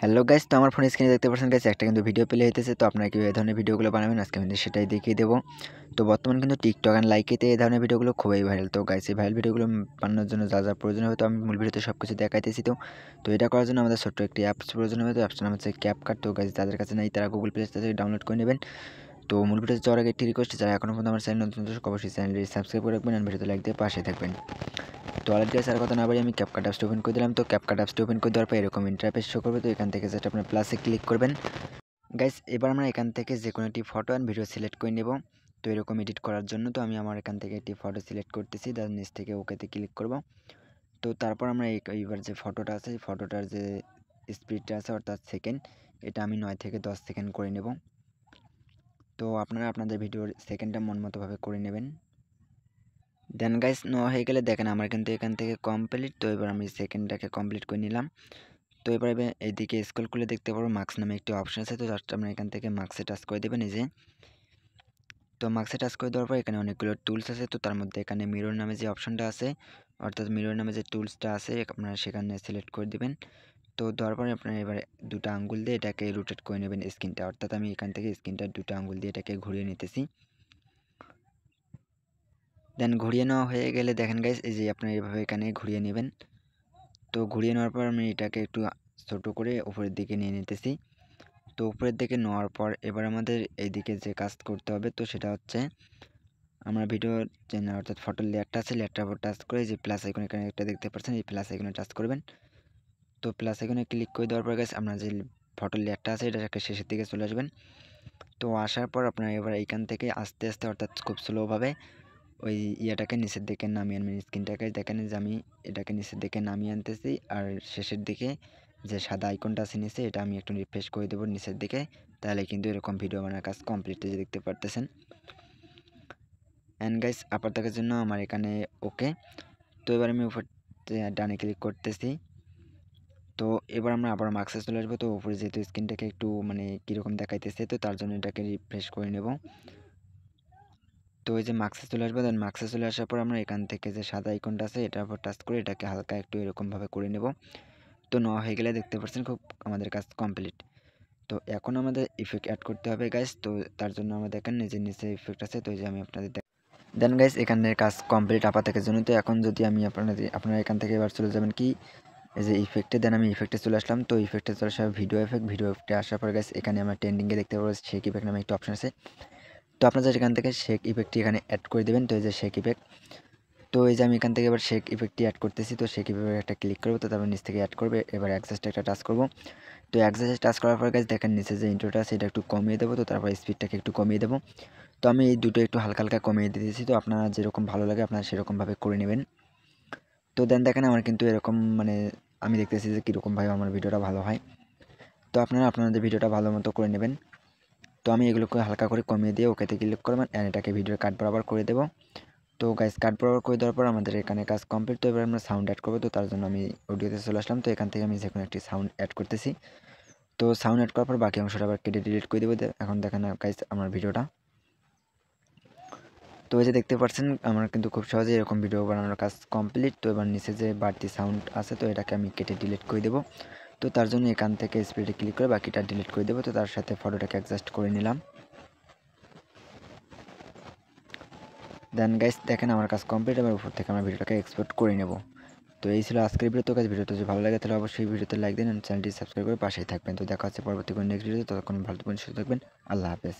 Hello guys, তো আমার ফোনের স্ক্রিনে দেখতে পাচ্ছেন গাইস একটা কিন্তু ভিডিও প্লে হইতেছে। তো আপনারা কিভাবে এই ধরনের ভিডিওগুলো বানাবেন আজকে আমি সেটাই দেখিয়ে দেবো। তো বর্তমানে কিন্তু টিকটক অ্যান্ড লাইকেতে এই ধরনের ভিডিওগুলো খুবই ভাইরাল। তো গাইস এই ভাইরাল ভিডিওগুলো বানানোর জন্য যা প্রয়োজন হবে তো আমি মূল ভিডিওতে সব কিছু দেখাইতেছি। তো এটা করার জন্য আমাদের ছোট্ট একটি অ্যাপস প্রয়োজন হবে। তো অ্যাপসটার নাম হচ্ছে ক্যাপকাট। তো গাইস যাদের কাছে নেই তারা গুগল প্লে স্টোর থেকে ডাউনলোড করে নেবেন। তো মূল ভিডিওতে যাওয়ার আগে একটি রিকোয়েস্ট, যারা এখনও পর্যন্ত আমার চ্যানেল নতুন দর্শক অবশ্যই চ্যানেলটি সাবস্ক্রাইব করে রাখবেন আর ভিডিওতে লাইক দিয়ে পাশে থাকবেন। তো অলরেডি গাইস আর কথা না বাড়িয়ে আমি ক্যাপকাট অ্যাপসটি ওপেন করে দিলাম। তো ক্যাপকাট অ্যাপসটি ওপেন করে দেওয়ার পর এরকম ইন্টারফেস শো করবে। তো এখান থেকে জাস্ট আপনার প্লাসে ক্লিক করবেন। গাইস এবার আমরা এখান থেকে যে কোনো একটি ফটো অ্যান্ড ভিডিও সিলেক্ট করে নেব। তো এরকম এডিট করার জন্য তো আমি আমার এখান থেকে একটি ফটো সিলেক্ট করতেছি, তার নিচ থেকে ওকেতে ক্লিক করব। তো তারপর আমরা এইবার যে ফটোটা আছে এই ফটোটার যে স্পিডটা আছে অর্থাৎ সেকেন্ড, এটা আমি 9 থেকে 10 সেকেন্ড করে নেব। তো আপনারা আপনাদের ভিডিওর সেকেন্ডটা মন মতোভাবে করে নেবেন। দেন গাইস নেওয়া হয়ে গেলে দেখেন আমার কিন্তু এখান থেকে কমপ্লিট। তো এবার আমি সেকেন্ডটাকে কমপ্লিট করে নিলাম। তো এবার এইদিকে স্ক্রল করলে দেখতে পারবো মার্কস নামে একটি অপশন আছে। তো জাস্ট আমরা এখান থেকে মার্কসে টাচ করে দেবেন এই যে। তো মার্কসে টাচ করে দেওয়ার পর এখানে অনেকগুলো টুলস আছে। তো তার মধ্যে এখানে মিরর নামে যে অপশনটা আছে অর্থাৎ মিরর নামে যে টুলসটা আছে আপনারা সেখানে সিলেক্ট করে দিবেন। তো দেওয়ার পরে আপনারা এবার দুটো আঙ্গুল দিয়ে এটাকে রোটেট করে নেবেন স্ক্রিনটা, অর্থাৎ আমি এখান থেকে স্ক্রিনটা দুটো আঙ্গুল দিয়ে এটাকে ঘুরিয়ে নিতেছি। দেন ঘুরিয়ে নেওয়া হয়ে গেলে দেখেন গাইস এই যে আপনারা এভাবে এখানে ঘুরিয়ে নেবেন। তো ঘুরিয়ে নেওয়ার পর আমি এটাকে একটু ছোটো করে উপরের দিকে নিয়ে নিতেছি। তো উপরের দিকে নেওয়ার পর এবার আমাদের এইদিকে যে কাজ করতে হবে তো সেটা হচ্ছে আমরা ভিডিও যে অর্থাৎ ফটোর লেয়ারটা আছে লেয়ারটার উপর টাচ করে যে প্লাস আইকন এখানে একটা দেখতে পাচ্ছেন এই প্লাস আইকনে টাচ করবেন। তো প্লাস আইকনে ক্লিক করে দেওয়ার পর গাইস আমরা যে ফটোর লেয়ারটা আছে এটাকে শেষের দিকে চলে আসবেন। তো আসার পর আপনারা এবার এইখান থেকে আস্তে আস্তে অর্থাৎ খুব স্লোভাবে ওই ইয়াটাকে নিচের দিকে নামিয়ে আনবেন। স্ক্রিনটাকে দেখেন যে আমি এটাকে নিচের দিকে নামিয়ে আনতেছি আর শেষের দিকে যে সাদা আইকনটা আছে নিচে এটা আমি একটু রিফ্রেশ করে দেবো নিচের দিকে, তাহলে কিন্তু এরকম ভিডিও বানার কাজ কমপ্লিট যে দেখতে পারতেছেন। অ্যান্ড গাইস আপাততের জন্য আমার এখানে ওকে। তো এবার আমি উপর ডানে ক্লিক করতেছি। তো এবার আমরা আবার মার্কসে চলে আসবো। তো উপরে যেহেতু স্ক্রিনটাকে একটু মানে কীরকম দেখাইতেছে তো তার জন্য এটাকে রিফ্রেশ করে নেব। তো এই যে মার্কসে চলে আসবে, দেন মার্কসে চলে আসার পর আমরা এখান থেকে যে সাদা আইকনটা আছে এটার উপর টাচ করে এটাকে হালকা একটু এরকমভাবে করে নেব। তো নেওয়া হয়ে গেলে দেখতে পাচ্ছেন খুব আমাদের কাজ কমপ্লিট। তো এখন আমাদের ইফেক্ট অ্যাড করতে হবে গাইস। তো তার জন্য আমরা দেখেন নিজের নিচে ইফেক্ট আছে। তো এই যে আমি আপনাদের দেন গাইস এখানের কাজ কমপ্লিট আপাততের জন্য। তো এখন যদি আমি আপনারা এখান থেকে এবার চলে যাবেন কি এই যে ইফেক্টে, দেন আমি ইফেক্টে চলে আসলাম। তো ইফেক্টে চলে আসা ভিডিও এফেক্টে আসার পর গাইস এখানে আমরা ট্রেন্ডিংয়ে দেখতে পাবো শেক ইফেক্ট নামে একটা অপশন আছে। তো আপনারা এখান থেকে শেক ইফেক্টটি এখানে অ্যাড করে দেবেন। তো এই যে শেক ইফেক্ট, তো এই যে আমি এখান থেকে এবার শেক ইফেক্টটি অ্যাড করতেছি। তো শেক ইফেক্ট একটা ক্লিক করবো, তো তারপর নিচ থেকে অ্যাড করবে। এবার অ্যাডজাস্টে একটা টাচ করবো। তো অ্যাডজাস্টে টাচ করার পর গাইস দেখেন নিচে যে ইন্ট্রোটা আছে এটা একটু কমিয়ে দেবো। তো তারপর স্পিডটাকে একটু কমিয়ে দেবো। তো আমি এই দুটো একটু হালকা হালকা কমিয়ে দিতেছি। তো আপনারা যেরকম ভালো লাগে আপনারা সেরকমভাবে করে নেবেন। তো দেন দেখেন আমার কিন্তু এরকম মানে আমি দেখতেছি যে কীরকমভাবে আমার ভিডিওটা ভালো হয়। তো আপনারা আপনাদের ভিডিওটা ভালো মতো করে নেবেন। তো আমি এগুলোকে হালকা করে কমিয়ে দিয়ে ওকেতে ক্লিক করবেন অ্যান্ড এটাকে ভিডিওর কাট বরাবর করে দেবো। তো গাইস কাট বরাবর করে দেওয়ার পর আমাদের এখানে কাজ কমপ্লিট। তো এবার আমরা সাউন্ড অ্যাড করবো। তো তার জন্য আমি অডিওতে চলে আসলাম। তো এখান থেকে আমি যে কোনো একটি সাউন্ড অ্যাড করতেছি। তো সাউন্ড অ্যাড করার পর বাকি অংশটা আবার কেটে ডিলিট করে দেবো। এখন দেখেন গাইস আমার ভিডিওটা। তো এই যে দেখতে পাচ্ছেন আমার কিন্তু খুব সহজেই এরকম ভিডিও বানানোর কাজ কমপ্লিট। তো এবার নিচে যে বাড়তি সাউন্ড আছে তো এটাকে আমি কেটে ডিলিট করে দেবো। তো তার জন্য এখান থেকে স্প্রেডে ক্লিক করে বাকিটা ডিলিট করে দেবো। তো তার সাথে ফটোটাকে অ্যাডজাস্ট করে নিলাম। দেন গাইস দেখেন আমার কাজ কমপ্লিট। এবার উপর থেকে আমরা ভিডিওটাকে এক্সপোর্ট করে নেব। তো এই ছিল আজকের ভিডিও। তো গাইস ভিডিওটা যদি ভালো লাগে তাহলে অবশ্যই ভিডিওতে লাইক দিন এবং চ্যানেলটি সাবস্ক্রাইব করে পাশেই থাকবেন। তো দেখা হচ্ছে পরবর্তী কোনো নেক্সট ভিডিওতে। ততক্ষণ ভালো থাকবেন, সুস্থ থাকবেন। আল্লাহ হাফেজ।